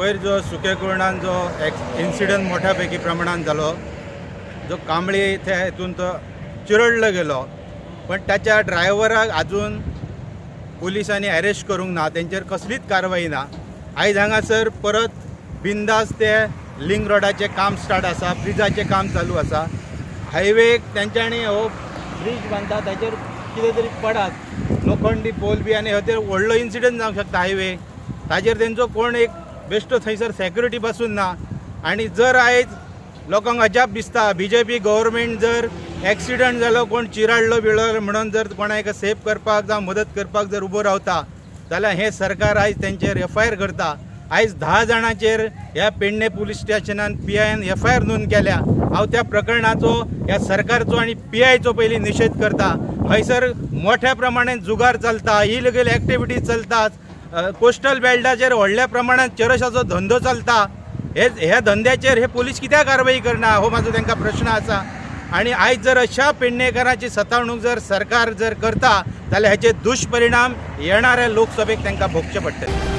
वयर जो सुकेकुर्णान जो इन्सिडंट मोठ्या पैकी प्रमाणात जालो, जो कांबळी त्या हेतून तो चिरडलो गेलो, पण त्याच्या ड्रायव्हराक अजून पोलिसांनी अरेस्ट करूंक ना, तेंचेर कसलीच कारवाई ना। आयज हांगासर परत बिंदास ते लिंक रोडाचे काम स्टार्ट आसा, ब्रिजाचे काम चालू आसा। हायवेक तेंच्यांनी हो ब्रिज बांदता ताचेर कितें तरी पडात, लोखंडी पोल बी, आनी हे व्हडलो इन्सिडंट जावंक शकता हायवे ताचेर तेंचो कोण एक बेश्टो थंयसर सेक्युरिटी पासून ना। आनी जर आयज लोकांक अजाप दिसता बीजेपी गव्हर्मेंट जर एक्सिडंट जालो, कोण चिराडलो बिळलो म्हणून जर कोणाक सेव करपाक जावं मदत करपाक जर उबो रावता जाल्यार हे सरकार आयज तेंचेर FIR करता। आयज 10 जाणांचेर ह्या पेडणे पुलीस स्टेशनान PIन FIR नोंद केल्या। हांव त्या प्रकरणाचो ह्या सरकारचो आनी PIचो पयलीं निशेध करता। हयसर मोठ्या प्रमाणात जुगार चलता, इलिगल एक्टिविटीज चलतात, कोस्टल बेल्टाचेर व्हडल्या प्रमाणात चरशाचो धंदो चलता। ह्या धंद्याचेर हे पोलीस कित्याक कारवाई करना हो म्हाजो तांकां प्रश्न आसा। आनी आयज जर अशा पेडणेकारांची सतावणूक जर सरकार जर करता जाल्यार हेचे दुश्परिणाम येणाऱ्या लोकसभेक तांकां भोगचे पडटले।